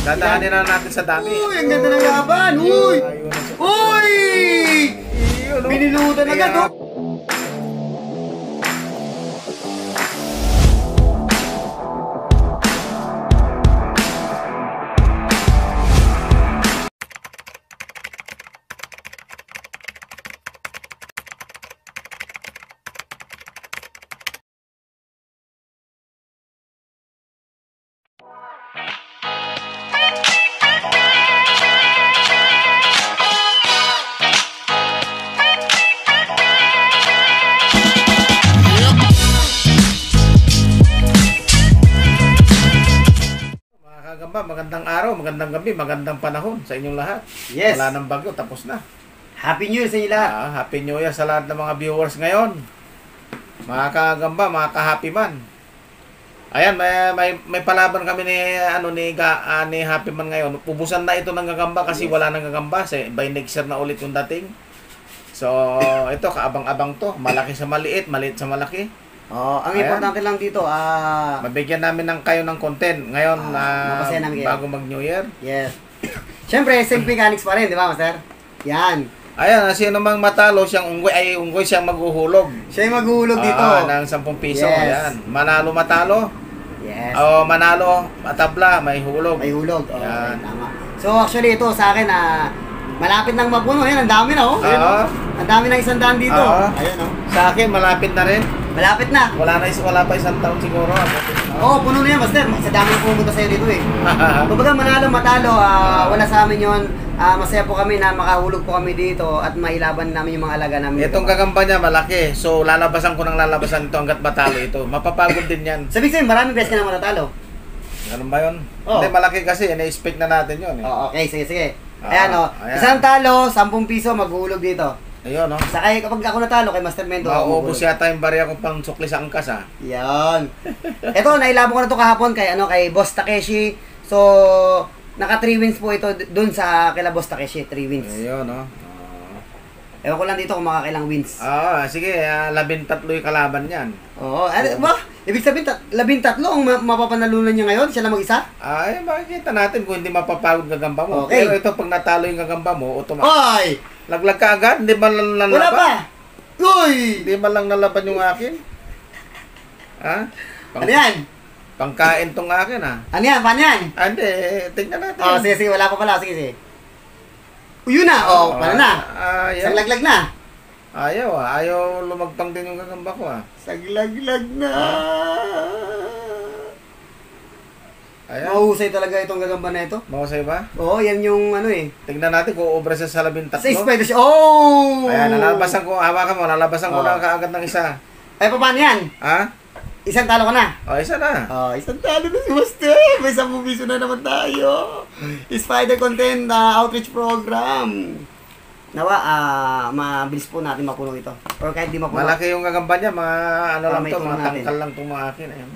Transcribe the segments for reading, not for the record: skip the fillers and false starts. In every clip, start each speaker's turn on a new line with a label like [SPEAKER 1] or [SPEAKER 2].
[SPEAKER 1] Dadaanin na natin sa dami.
[SPEAKER 2] Uy, ang ganda ng laban. Uy! Uy! Binilutan agad, oh.
[SPEAKER 1] Magandang araw, magandang gabi, magandang panahon sa inyong lahat.
[SPEAKER 2] Yes.
[SPEAKER 1] Wala nang bagyo, tapos na.
[SPEAKER 2] Happy New Year sa inyo lahat.
[SPEAKER 1] Happy New Year sa lahat ng mga viewers ngayon. Mga kagamba, mga ka-happy man. Ayan, may palaban kami ni Happy Man ngayon. Pubusan na ito ng gagamba kasi wala nang gagamba. By next year na ulit yung dating. So, ito, kaabang-abang to. Malaki sa maliit, maliit sa malaki.
[SPEAKER 2] Ang importante lang dito,
[SPEAKER 1] mabigyan namin kayo ng content ngayon bago mag-New Year.
[SPEAKER 2] Yes. Siyempre, same mechanics pa rin, di ba, Master? Yan.
[SPEAKER 1] Ayan, sino mang matalo, unggoy siyang maghuhulog.
[SPEAKER 2] Siya yung maghuhulog dito.
[SPEAKER 1] Ng 10 piso.
[SPEAKER 2] Yes.
[SPEAKER 1] Ayan. Manalo matalo.
[SPEAKER 2] Yes.
[SPEAKER 1] Manalo matabla, may hulog.
[SPEAKER 2] May hulog. Okay,
[SPEAKER 1] yan.
[SPEAKER 2] Tama. So, actually, ito sa akin, malapit nang mapuno. Ayan, ang dami na, oh. Ayan, ang dami na 100 dito. Ayan, oh.
[SPEAKER 1] Sa akin, malapit na rin.
[SPEAKER 2] Malapit na.
[SPEAKER 1] Wala pa 1 taon siguro.
[SPEAKER 2] Puno na yan, Master. Sa dami na pumunta sa'yo dito, eh. Kumbaga, manalo, matalo, wala sa amin yun. Masaya po kami na makahulog po kami dito at mailaban namin yung mga alaga namin.
[SPEAKER 1] Itong gagamba niya, malaki. So, lalabasan ito hanggat matalo ito. Mapapagod din yan.
[SPEAKER 2] Sabi sa'yo, maraming beses ka na matatalo.
[SPEAKER 1] Ganun ba yun? Hindi, malaki kasi. Na-expect na natin yun.
[SPEAKER 2] Okay, sige. Ayan, isang talo, 10 piso, maghuhulog dito.
[SPEAKER 1] Ayun, no?
[SPEAKER 2] Sakay, kapag ako natalo kay Master Mendo,
[SPEAKER 1] maubos yata yung barya ko pang sukli sa angkas, ha?
[SPEAKER 2] Yan. Ito, nailabo ko na ito kahapon kay Boss Takeshi. So, naka 3 wins po ito dun sa kila Boss Takeshi, 3 wins.
[SPEAKER 1] Ayun, no?
[SPEAKER 2] Ewan ko lang dito kung makakailang wins.
[SPEAKER 1] Sige, 13 yung kalaban yan.
[SPEAKER 2] Oo, ba? Ibig sabihin, 13 ang mapapanalunan niya ngayon? Siya lang mag-isa?
[SPEAKER 1] Ay, makikita natin kung hindi mapapagod gagamba mo.
[SPEAKER 2] Okay.
[SPEAKER 1] Pero ito, pag natalo yung gagamba mo,
[SPEAKER 2] Ay!
[SPEAKER 1] Laglag ka agad? Hindi ba lang nalaban?
[SPEAKER 2] Wala pa! Uy!
[SPEAKER 1] Hindi ba lang nalaban yung akin? Ha?
[SPEAKER 2] Ano yan?
[SPEAKER 1] Pangkain tong akin, ha?
[SPEAKER 2] Ano yan? Paano yan?
[SPEAKER 1] Hindi, tingnan natin.
[SPEAKER 2] Sige, wala pa pala. Sige. Yun na! Paano na?
[SPEAKER 1] Ayaw.
[SPEAKER 2] Saglaglag na.
[SPEAKER 1] Ayaw lumagpang din yung gagamba ko, ha?
[SPEAKER 2] Saglaglag na.
[SPEAKER 1] Ayan.
[SPEAKER 2] Mahusay talaga itong gagamba na ito.
[SPEAKER 1] Mahusay ba?
[SPEAKER 2] Oo, yan yung
[SPEAKER 1] Tingnan natin kung obra sa 13.
[SPEAKER 2] Sa spider siya. Oh!
[SPEAKER 1] Ayan, nalabasan ko. Hawakan mo, nalabasan ko na kaagad ng isa.
[SPEAKER 2] Ay, paano yan?
[SPEAKER 1] Ha?
[SPEAKER 2] Isang talo ka na.
[SPEAKER 1] Isa na.
[SPEAKER 2] Isang talo na si Master. May 10 piso na naman tayo. Spider Content Outreach Program. Nawa, mabilis po natin mapuno ito. Or kahit di mapuno.
[SPEAKER 1] Malaki yung gagamba niya, mga mga tangkal lang itong mga akin.
[SPEAKER 2] Ayan.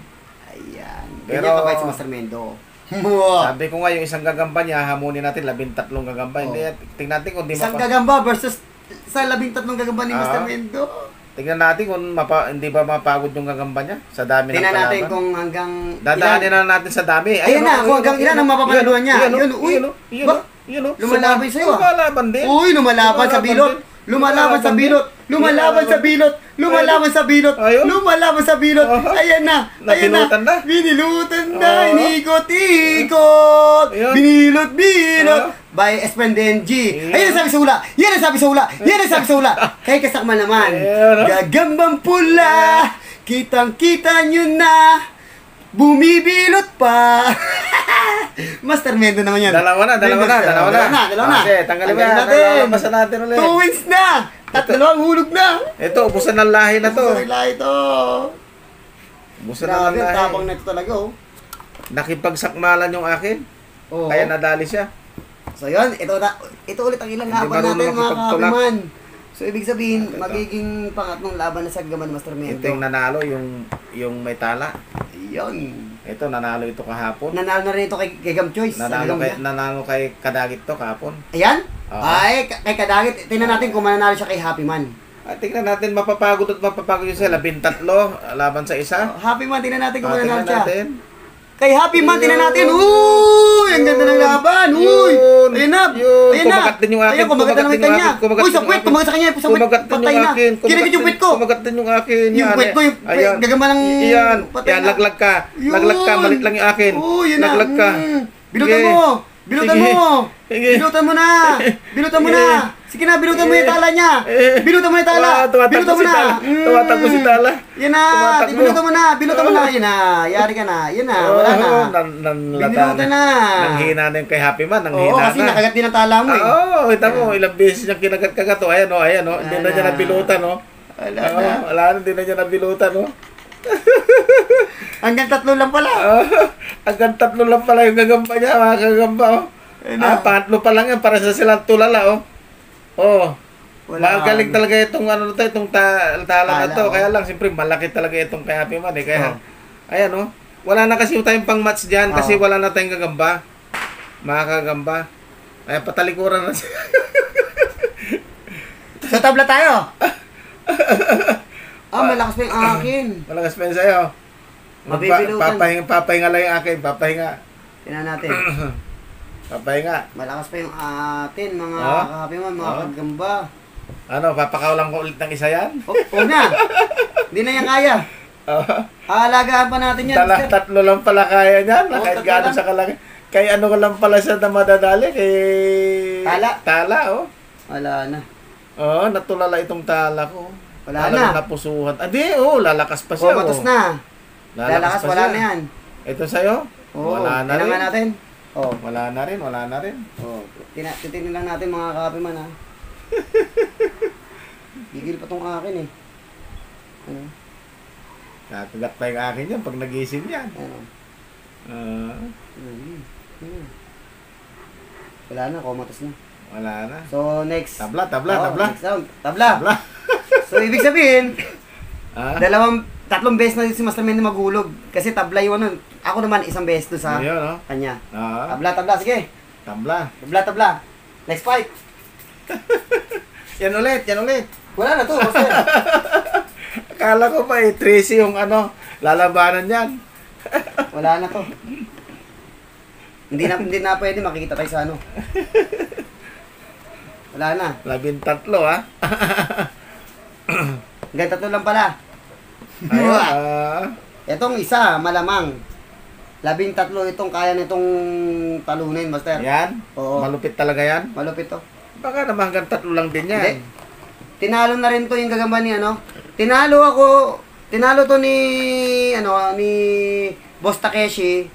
[SPEAKER 1] Pero,
[SPEAKER 2] ganyan kabait si Master Mendo.
[SPEAKER 1] Sabi ko nga yung isang gagamba niya, hamunin natin 13 gagamba. Hindi, tingnan natin kung di
[SPEAKER 2] isang gagamba versus sa 13 gagamba ni Master Mendo.
[SPEAKER 1] Tingnan natin kung hindi ba mapagod yung gagamba niya sa dami ng
[SPEAKER 2] tingnan
[SPEAKER 1] kalaban.
[SPEAKER 2] natin kung hanggang
[SPEAKER 1] dadaanin na natin sa dami.
[SPEAKER 2] Ayun na, kung hanggang ilan ang mapapanaluhan niya.
[SPEAKER 1] Yun,
[SPEAKER 2] lumalaban sa'yo.
[SPEAKER 1] Lumalaban din.
[SPEAKER 2] Uy, lumalaban sa bilot. Lumalaban sa bilot. Lumalaban sa bilot. Lumalaban sa bilot. Lumalaban sa bilot. Ayan na. Ayan na. Binilutan na. Inikot-ikot. Binilot-bilot. By Espendenji. Ayan ang sabi sa ula. Yan ang sabi sa ula. Yan ang sabi sa ula. Kay kasakman naman. Gagambang pula. Kitang-kita nyo na. Bumibilot pa. Master Mendo naman yan.
[SPEAKER 1] Dalawa na. Okay, tanggalin mo yan. Lalabasan natin ulit.
[SPEAKER 2] 2 wins na. Dalawang hulog na.
[SPEAKER 1] Ito, ubusan ng lahi na to.
[SPEAKER 2] Ubusan ng lahi to.
[SPEAKER 1] Ubusan ng lahi.
[SPEAKER 2] Tapang na ito talaga,
[SPEAKER 1] Nakipagsakmalan yung akin. Kaya nadali siya. So yun, ito ulit ang ilang laban natin, mga kapiman. So ibig sabihin, magiging pangatlong laban na sa Gaman Master Mendo. Ito yung nanalo, yung may tala.
[SPEAKER 2] Yun.
[SPEAKER 1] Ito, nanalo ito kahapon.
[SPEAKER 2] Nanalo na rin ito kay Gam Choice.
[SPEAKER 1] Nanalo kay Kadagit to kahapon.
[SPEAKER 2] Ayan? Ay, kay Kadagit. Tingnan natin kung mananalo siya kay Happy Man.
[SPEAKER 1] Tingnan natin, mapapagod yun sa 13 laban sa isa.
[SPEAKER 2] Happy Man, tingnan natin kung mananalo siya.
[SPEAKER 1] Natin.
[SPEAKER 2] Kay Happy Man, tingnan natin. Uy! Ang ganda ng
[SPEAKER 1] din yung akin.
[SPEAKER 2] Ayun, kumagat na naman kanya. Uy, sa puwet, kumagat sa kanya. Sa puwet, patay na. Kinagit yung puwet ko.
[SPEAKER 1] Kumagat din yung akin.
[SPEAKER 2] Yung puwet ko, yung gagamba ng patay
[SPEAKER 1] na. Yan, laglag ka. Laglag ka, malit lang yung akin.
[SPEAKER 2] Oo, yun na.
[SPEAKER 1] Laglag ka.
[SPEAKER 2] Binutan mo. Binutan mo. Binutan mo na. Binutan mo na. Sige na, binutan mo yung tala niya. Binutan mo yung tala. Binutan mo na.
[SPEAKER 1] Tumatakbo si tala.
[SPEAKER 2] Yan na. Binutan mo na. Binutan mo na. Yan na. Yari ka na. Yan na. Wala na. Binutan na.
[SPEAKER 1] Nanghina na yung kay Happy Man.
[SPEAKER 2] Oo, kasi nakagat din ang tala mo eh.
[SPEAKER 1] Oo, kita mo. Ilang beses niyang kinagat-kagat. Ayan o, ayan o. Hindi na niya nabilutan o.
[SPEAKER 2] Wala na.
[SPEAKER 1] Wala na, hindi na niya nabilutan o.
[SPEAKER 2] Hanggang 3 lang pala.
[SPEAKER 1] Hanggang 3 lang pala yung gagamba niya, mga kagamba o. Pangatlo pa lang yan para sa silang tulala o. Oh, magaling talaga itong ano to, itong tala na to. Kaya lang siyempre malaki talaga itong kay Happy Man eh. Kaya ayan oh. Wala na kasi tayong pang-match diyan kasi wala na tayong gagamba. Mga kagamba. Ay patalikuran na siya.
[SPEAKER 2] Sa tabla tayo. Malakas pa yung akin.
[SPEAKER 1] Malakas pa yung sa'yo. Papahinga lang yung akin. Papahinga.
[SPEAKER 2] Tingnan natin.
[SPEAKER 1] Papahinga.
[SPEAKER 2] Malakas pa yung atin, mga Happy Man, mga kagamba.
[SPEAKER 1] Ano, papakawalan ko ulit ng isa yan?
[SPEAKER 2] Huwag na. Hindi na yan kaya. Aalagaan pa natin yan.
[SPEAKER 1] Tatlo lang pala kaya niyan. Kahit gaano sa kalaki. Kay ano ko lang pala siya na madadali. Kay... Tala, oh.
[SPEAKER 2] Wala na.
[SPEAKER 1] Oo, natulala itong tala ko.
[SPEAKER 2] Wala na.
[SPEAKER 1] Napusuhan. Adi, lalakas pa siya.
[SPEAKER 2] Batos na. Lalakas, wala na yan.
[SPEAKER 1] Ito sa'yo? Wala na rin.
[SPEAKER 2] Tinangan natin.
[SPEAKER 1] Wala na rin.
[SPEAKER 2] Titingnan lang natin mga Happy Man ha. Gigil pa tong akin eh. Ano?
[SPEAKER 1] Nakagat pa yung akin yan pag nagising yan.
[SPEAKER 2] Wala na, komatos na.
[SPEAKER 1] Wala na.
[SPEAKER 2] So next.
[SPEAKER 1] Tabla.
[SPEAKER 2] Next round. Tabla. So ibig sabihin, 3 beses na si Master Mendy magulog. Kasi tabla yung ano. Ako naman isang beses doon sa kanya. Tabla. Sige.
[SPEAKER 1] Tabla.
[SPEAKER 2] Next fight.
[SPEAKER 1] Yan ulit.
[SPEAKER 2] Wala na to, Master.
[SPEAKER 1] Akala ko pa Tracy yung lalabanan yan.
[SPEAKER 2] Wala na to. Hindi na pwede makikita tayo sa ano. Wala na.
[SPEAKER 1] 13 ha.
[SPEAKER 2] Hanggang 3 lang pala. Etong isa, malamang. 13 itong kaya nitong talunin, Master.
[SPEAKER 1] Yan?
[SPEAKER 2] Oo.
[SPEAKER 1] Malupit talaga yan?
[SPEAKER 2] Malupit to.
[SPEAKER 1] Baka naman hanggang 3 lang din yan.
[SPEAKER 2] Hindi. Tinalo na rin to yung gagamba ni Tinalo to ni Boss Takeshi.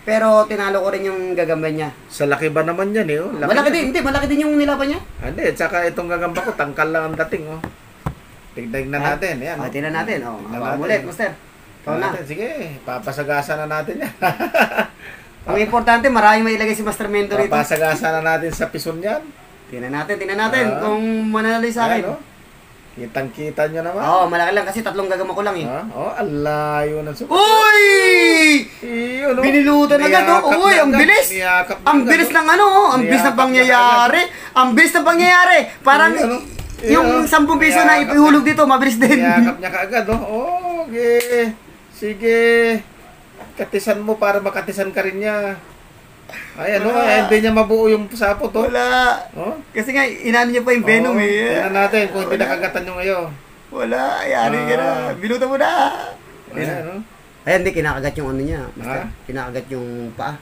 [SPEAKER 2] Pero tinalo ko rin yung gagamba niya.
[SPEAKER 1] Sa laki ba naman yan eh?
[SPEAKER 2] Malaki din yung nilaban niya.
[SPEAKER 1] Hindi, tsaka itong gagamba ko, tangkal lang ang dating Tignan natin. Yan,
[SPEAKER 2] tingnan natin. Ulit, Master.
[SPEAKER 1] Sige, papasagasa na natin yan.
[SPEAKER 2] Ang importante, maraming mailagay si Master Mendo rito.
[SPEAKER 1] Papasagasa na natin sa pison yan.
[SPEAKER 2] Tingnan natin kung mananalo sa akin.
[SPEAKER 1] Kitang-kita nyo naman.
[SPEAKER 2] Malaki lang kasi 3 gagamba ko lang eh.
[SPEAKER 1] Alayo ng suko.
[SPEAKER 2] Uy! Binilutan agad Uy, ang bilis! Ang bilis ng ang bilis ng pangyayari. Ang bilis ng pangyayari. Parang yung 10 piso na ipihulog dito, mabilis din.
[SPEAKER 1] Niyakap niya kaagad okay. Sige. Katisan mo para makatisan ka rin niya. Ayan hindi niya mabuo yung sapo to.
[SPEAKER 2] Wala. Kasi nga, inano niya pa yung venom eh.
[SPEAKER 1] Tingnan natin kung hindi nakagatan yung iyo.
[SPEAKER 2] Wala, yari ka na. Bilutan mo na. Ayan, hindi, kinakagat yung ano niya. Kinakagat yung paa.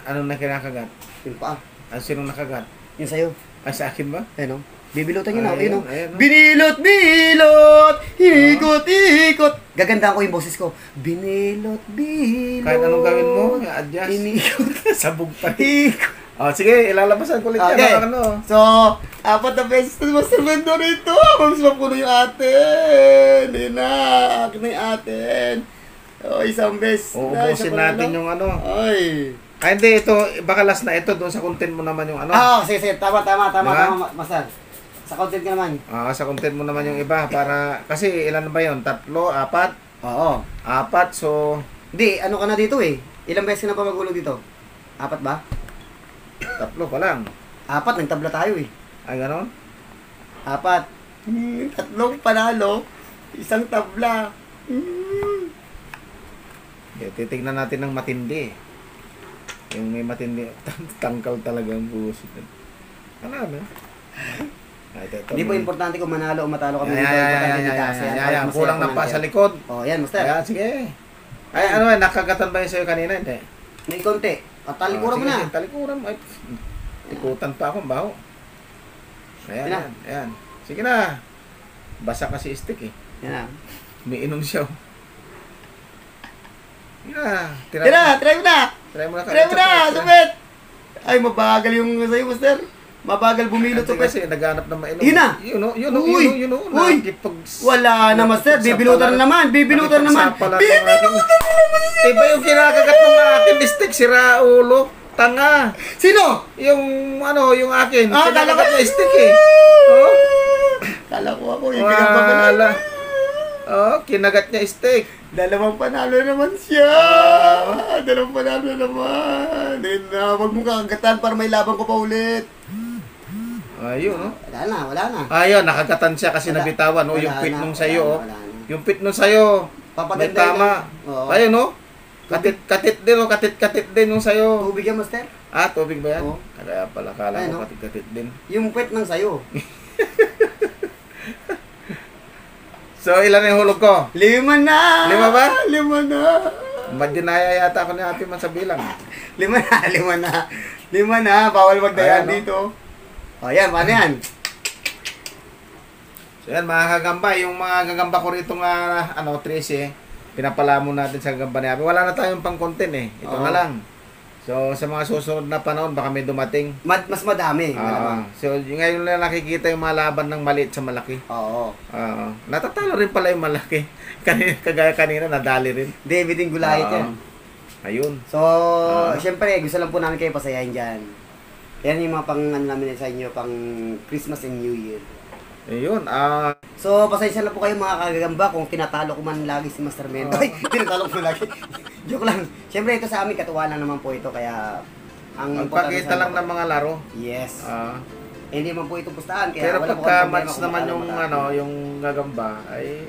[SPEAKER 1] Ano na kinakagat?
[SPEAKER 2] Yung paa.
[SPEAKER 1] Sino nakagat?
[SPEAKER 2] Yung sa'yo.
[SPEAKER 1] Sa akin ba?
[SPEAKER 2] Ayun bibilutan niyo na.
[SPEAKER 1] Ayun.
[SPEAKER 2] Binilot! Ikot! Gagandaan ko yung boses ko. Binilot!
[SPEAKER 1] Kahit anong gawin mo, adjust.
[SPEAKER 2] Inikot.
[SPEAKER 1] Sabog pa. Sige, ilalabasan ko ulit yan.
[SPEAKER 2] So, 4 na beses na Master Mendo rito. Mamswap ko na yung atin. Hindi na. Akin na yung atin. Isang beses.
[SPEAKER 1] Uubusin natin yung
[SPEAKER 2] Ay.
[SPEAKER 1] Hindi, ito, baka last na ito. Doon sa content mo naman yung
[SPEAKER 2] Sige. Tama, Master. Sa content ka naman.
[SPEAKER 1] Sa content mo naman yung iba para kasi ilan ba 'yon? 3, 4?
[SPEAKER 2] Oo.
[SPEAKER 1] 4, so
[SPEAKER 2] hindi ka na dito eh. Ilang beses ka na pa magulog dito? 4 ba?
[SPEAKER 1] 3 pa lang.
[SPEAKER 2] 4 nagtabla tayo eh.
[SPEAKER 1] Ay ganon?
[SPEAKER 2] 4. 3 panalo, isang tabla.
[SPEAKER 1] Titignan natin ng matindi. Yung may matindi, tangkal talaga ang buhos. Ano?
[SPEAKER 2] Hindi po importante kung manalo o matalo kami.
[SPEAKER 1] Ayan, kulang na pa sa likod.
[SPEAKER 2] Oh, yan, master.
[SPEAKER 1] Ayan, sige. Ay, ano nakagatan ba yun sa'yo kanina? Hindi.
[SPEAKER 2] May konti. Talikuran mo na.
[SPEAKER 1] Talikuran mo. Tikutan pa ako, baho. Ayan. Sige na. Basa kasi stick eh.
[SPEAKER 2] Yan na.
[SPEAKER 1] May inom siya.
[SPEAKER 2] Try mo na. Try mo na, sumit. Ay, mabagal yung sa'yo, master. Mabagal bumilot to
[SPEAKER 1] kasi naghanap ng mainom.
[SPEAKER 2] Yun na.
[SPEAKER 1] Yun.
[SPEAKER 2] Wala na, master. Bibilutan na naman. Bibilutan na naman.
[SPEAKER 1] Iba yung kinakagat ng akin stick, si Raulo. Tanga.
[SPEAKER 2] Sino?
[SPEAKER 1] Yung akin.
[SPEAKER 2] Kinakagat
[SPEAKER 1] niya stick eh.
[SPEAKER 2] Kala ko ako yung pinagpapanalo.
[SPEAKER 1] Kinagat niya stick.
[SPEAKER 2] Dalawang panalo naman siya. Dalawang panalo naman. Huwag mo kakagatan para may laban ko pa ulit.
[SPEAKER 1] Ayun, no?
[SPEAKER 2] Wala na.
[SPEAKER 1] Ayun, nakagatan siya kasi nabitawan, no? Yung pit nung sa'yo, Yung pit nung sa'yo. May tama. Ayun, no? Katit din yung sa'yo.
[SPEAKER 2] Tubig yan, master?
[SPEAKER 1] Tubig ba yan? Kaya pala, kala ko katit din.
[SPEAKER 2] Yung pit ng sa'yo.
[SPEAKER 1] So, ilan yung hulog ko?
[SPEAKER 2] 5 na!
[SPEAKER 1] 5 ba?
[SPEAKER 2] 5 na!
[SPEAKER 1] Madinaya yata ako ni Happy Man sa bilang.
[SPEAKER 2] 5 na! Bawal magdayan dito. Ayan, paano yan?
[SPEAKER 1] So, yan mga kagamba. Yung mga gagamba ko rito nga, 13, pinapalamon natin sa gagamba ni Happy. Wala na tayong pang content eh. Ito na lang. So, sa mga susunod na panahon, baka may dumating.
[SPEAKER 2] Mas madami.
[SPEAKER 1] So, ngayon na nakikita yung mga laban ng maliit sa malaki.
[SPEAKER 2] Oo.
[SPEAKER 1] Natatalo rin pala yung malaki. Kagaya kanina, nadali rin.
[SPEAKER 2] David yung Goliath yan.
[SPEAKER 1] Ayun.
[SPEAKER 2] So, syempre, gusto lang po namin kayo pasayahin dyan. Yan yung mga namin sa inyo, pang Christmas and New Year.
[SPEAKER 1] Ayun,
[SPEAKER 2] So, pasensya lang po kayo mga kagagamba kung tinatalo ko man lagi si Master Mendo. Ay, tinatalo ko lagi. Joke lang. Siyempre, ito sa amin, katuwa lang naman po ito. Kaya,
[SPEAKER 1] magpakita lang ng mga laro.
[SPEAKER 2] Yes. Hindi man po ito pustahan. Kaya
[SPEAKER 1] pero
[SPEAKER 2] wala
[SPEAKER 1] pagka-match naman yung gagamba, ay...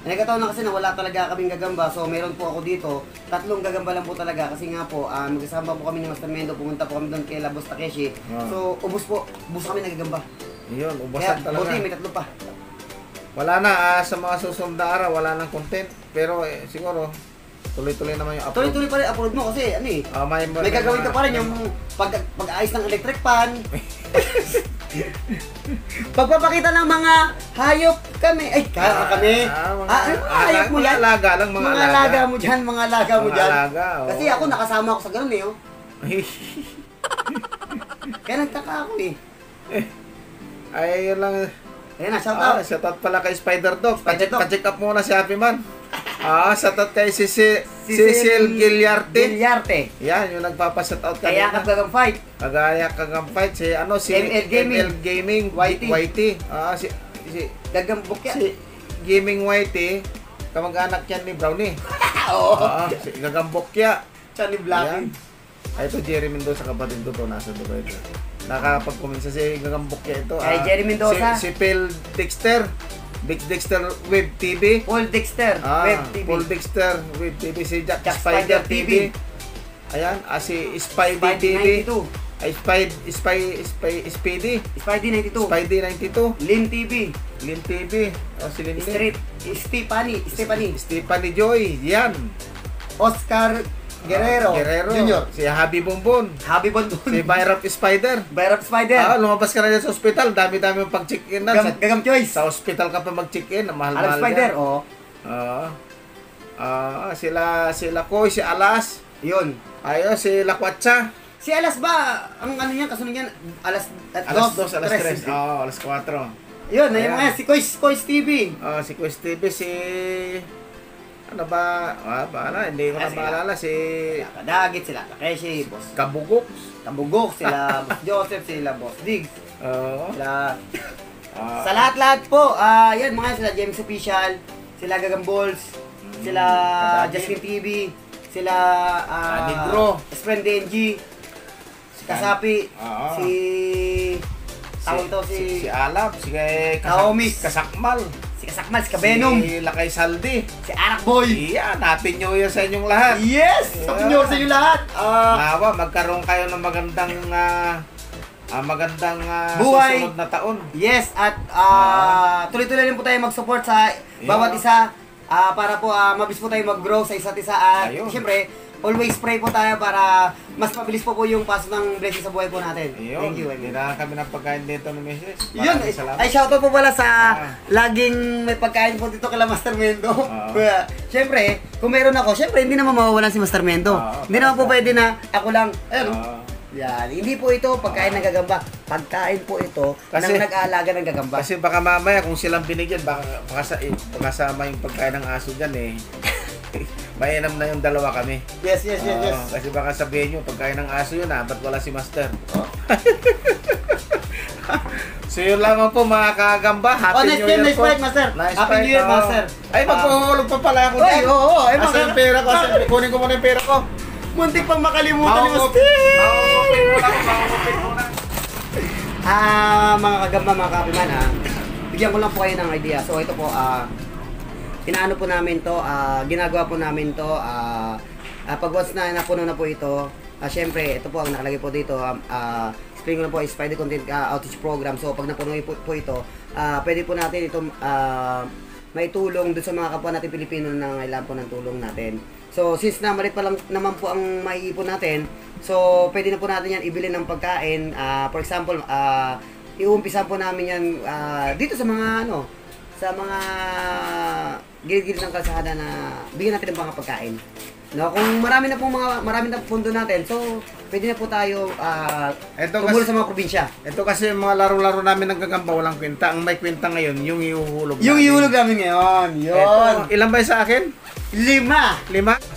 [SPEAKER 2] Nagkataon na kasi na wala talaga kaming gagamba. So, meron po ako dito. 3 gagamba lang po talaga. Kasi nga po, magkasama po kami ni Master Mendo. Pumunta po kami doon kay Labos Takeshi. So, ubos kami ng gagamba.
[SPEAKER 1] Yun, ubasan talaga.
[SPEAKER 2] Buti, may 3 pa.
[SPEAKER 1] Wala na, sa mga susunod na araw, wala nang content. Pero siguro, tuloy-tuloy naman yung upload.
[SPEAKER 2] Tuloy-tuloy pa rin upload mo kasi may gagawin ka pa rin yung pag-ayos ng electric pan. Pagpapakita ng mga hayop kami. Ay, kami. Hayop mo yan?
[SPEAKER 1] Mga alaga lang, mga
[SPEAKER 2] alaga mo dyan, mga alaga mo dyan.
[SPEAKER 1] Kasi
[SPEAKER 2] ako nakasama ako sa ganun eh. Kaya nagtaka ako eh.
[SPEAKER 1] Ay, yun lang.
[SPEAKER 2] Ayan na, shoutout.
[SPEAKER 1] Shoutout pala kay Spider Dog. Pa-check up muna si Happy Man. Shoutout kay Cecil Giliarte. Yan, yung nagpapa-shoutout kanina.
[SPEAKER 2] Kaya kagang fight.
[SPEAKER 1] Kagaya kagang fight. Si ML Gaming. Whitey. Si
[SPEAKER 2] Gagambok yan.
[SPEAKER 1] Si Gaming Whitey. Kamag-anak yan ni Brownie. Si Gagambok yan.
[SPEAKER 2] Siya ni Blackie.
[SPEAKER 1] Ito Jerry Mendoza, kapatid ko to. Nasa Dubai ito. Nakapag-comment si Gagambok yan ito.
[SPEAKER 2] Ay, Jerry Mendoza.
[SPEAKER 1] Si Phil Dexter. Dexter Web TV.
[SPEAKER 2] Paul Dexter Web TV.
[SPEAKER 1] Paul Dexter Web TV. Si Jack Spider TV. Ayan. Si Spidey TV.
[SPEAKER 2] 92.
[SPEAKER 1] Ay, Spidey 92.
[SPEAKER 2] Lin TV.
[SPEAKER 1] Si Lin. Stephanie Joy. Yan.
[SPEAKER 2] Oscar Guerrero Junior.
[SPEAKER 1] Si Happy Bonbon. Si Byrap Spider. Lumabas ka na dyan sa ospital. Dami-dami yung pag-check-in na.
[SPEAKER 2] Gagam Choice.
[SPEAKER 1] Sa ospital ka pa mag-check-in. Mahal-mahal
[SPEAKER 2] Spider,
[SPEAKER 1] sila Koy, si Alas.
[SPEAKER 2] Yun.
[SPEAKER 1] Ayun, si Lakwatsa.
[SPEAKER 2] Si Alas ba, ang niya, kasunod niyan, alas 2,
[SPEAKER 1] alas 3. Alas 4.
[SPEAKER 2] Yun, ayun mga, si Kois TV.
[SPEAKER 1] Si Kois TV, si... Ano ba? Hindi ko na maalala. Si...
[SPEAKER 2] Kadagit, sila Takeshi, Boss
[SPEAKER 1] Kabugok,
[SPEAKER 2] sila Boss Joseph, sila Boss Diggs. Sila... Sa lahat-lahat po, yan mga sila James Official, sila Gagamballs, sila Justin TV, sila
[SPEAKER 1] Negro,
[SPEAKER 2] Sprendenji, si Kasapi, si
[SPEAKER 1] Alab, si
[SPEAKER 2] Kaomi,
[SPEAKER 1] Kasakmal,
[SPEAKER 2] si Kabenom,
[SPEAKER 1] si Lakay Saldi,
[SPEAKER 2] si Arak Boy.
[SPEAKER 1] Yan, Happy New Year sa inyong lahat.
[SPEAKER 2] Yes! Happy New Year sa inyong lahat.
[SPEAKER 1] Nawa, magkaroon kayo ng magandang magandang
[SPEAKER 2] buhay,
[SPEAKER 1] susunod na taon.
[SPEAKER 2] Yes, at tuloy-tuloy rin po tayo mag-support sa bawat isa para po mabilis po tayo mag-grow sa isa't isa. At siyempre, always pray po tayo para mas mabilis po yung pasok ng blessing sa buhay po natin.
[SPEAKER 1] Thank you. Hindi na kami ng pagkain dito ng Mrs.
[SPEAKER 2] Yun, ay shoutout po pala sa laging may pagkain po dito kala Master Mendo. Siyempre, kung meron ako, siyempre hindi naman mawawalan si Master Mendo. Hindi naman po pwede na ako lang, yan, hindi po ito pagkain ng gagamba. Pagkain po ito ng nag-aalaga ng gagamba.
[SPEAKER 1] Kasi baka mamaya kung silang binigyan, baka kasama yung pagkain ng aso dyan eh. Mainam na yung dalawa kami.
[SPEAKER 2] Yes.
[SPEAKER 1] Kasi baka sabihin nyo, pagkain ng aso yun ba't wala si Master? So yun lamang po mga kagamba. Happy New Year po.
[SPEAKER 2] Master.
[SPEAKER 1] Happy
[SPEAKER 2] New Year, Master.
[SPEAKER 1] Ay, magpuhulog pa pala ako dyan. Asa yung pera ko? Kunin ko muna yung pera ko.
[SPEAKER 2] Muntik pang makalimutan ni Master.
[SPEAKER 1] Mangungupit muna.
[SPEAKER 2] Mga kagamba, mga kapiman, bigyan ko lang po kayo ng idea. So ito po, inaano po namin to, ginagawa po namin to, pag once na napuno na po ito, syempre, ito po ang nakalagay po dito, explain ko na po is Friday Content Outreach Program. So pag napuno po ito, pwede po natin ito maitulong dun sa mga kapwa natin Pilipino na kailangan po ng tulong natin. So since na maliit pa lang naman po ang maiipon natin, so pwede na po natin yan ibili ng pagkain. For example, iumpisa po namin yan dito sa mga sa mga gilid-gilid ng kalsada na bigyan natin ng mga pagkain. Kung marami na pundo natin, so pwede na po tayo tumulong sa mga probinsya.
[SPEAKER 1] Ito kasi mga laro-laro namin ng gagamba, walang kwenta. Ang may kwenta ngayon, yung ihuhulog
[SPEAKER 2] namin. Yung ihuhulog namin ngayon, yun.
[SPEAKER 1] Ito, ilan ba sa akin?
[SPEAKER 2] 5.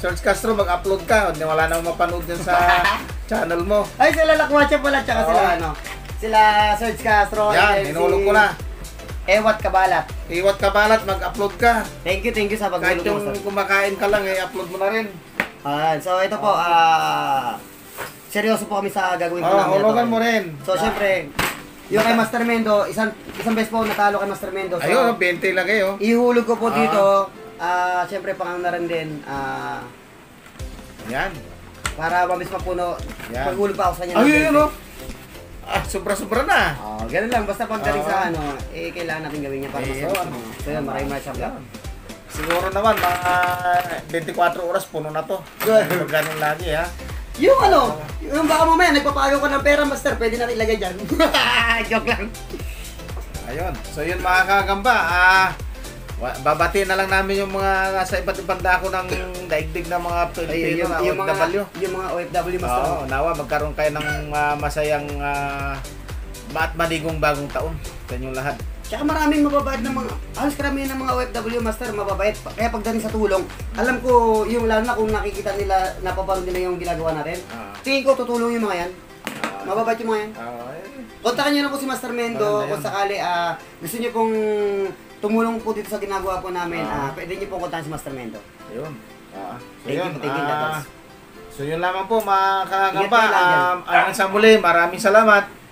[SPEAKER 1] Search Castro, mag-upload ka. Wala na mapanood dyan sa channel mo.
[SPEAKER 2] Ay, sila Lakwacha pala, tsaka sila Search Castro.
[SPEAKER 1] Yan, inuhulog ko na.
[SPEAKER 2] Ewat Kabalat,
[SPEAKER 1] mag-upload ka.
[SPEAKER 2] Thank you sa pag-hulog mo.
[SPEAKER 1] Kahit yung kumakain ka lang, upload mo na rin.
[SPEAKER 2] So ito po, seryoso po kami sa gagawin po namin.
[SPEAKER 1] Hulugan mo rin.
[SPEAKER 2] So syempre, yung kay Master Mendo, isang beses po natalo kay Master Mendo. So,
[SPEAKER 1] ayun, 20 lagay
[SPEAKER 2] ihulog ko po dito. Syempre pangangaran din.
[SPEAKER 1] Yan.
[SPEAKER 2] Para mabilis mapuno.
[SPEAKER 1] Yan.
[SPEAKER 2] Paghulog pa ako sa inyo.
[SPEAKER 1] Ayun, sobra-sobra na.
[SPEAKER 2] Ganun lang. Basta pagdating sa kailangan natin gawin niya para mas so yun, maraming siya.
[SPEAKER 1] Siguro naman, mga 24 oras puno na to. Ganun lagi,
[SPEAKER 2] Yung yung baka mamaya, nagpapagaw ka ng pera, Master, pwede natin ilagay dyan. Joke lang.
[SPEAKER 1] Ayun. So yun mga kagamba, babatiin na lang namin yung mga nasa iba't ibang dako ng daigdig ng mga Pilipino na OFW.
[SPEAKER 2] Yung mga OFW, Master.
[SPEAKER 1] Nawa, magkaroon kayo ng masayang at maligong bagong taon sa inyong lahat.
[SPEAKER 2] Tsaka maraming mababait ng halos karamihan ng mga OFW, Master, mababait. Kaya pagdating sa tulong, alam ko, yung lalo na kung nakikita nila, napapanood nila yung ginagawa natin, tingin ko tutulong yung mga yan. Mababait yung mga yan. Kontakan nyo na po si Master Mendo kung sakali gusto nyo pong tumulong po dito sa ginagawa po namin, pwede nyo pong kontakan si Master Mendo.
[SPEAKER 1] Ayun.
[SPEAKER 2] Thank you,
[SPEAKER 1] So yun lamang po mga kagamba. Hanggang sa muli, maraming salamat.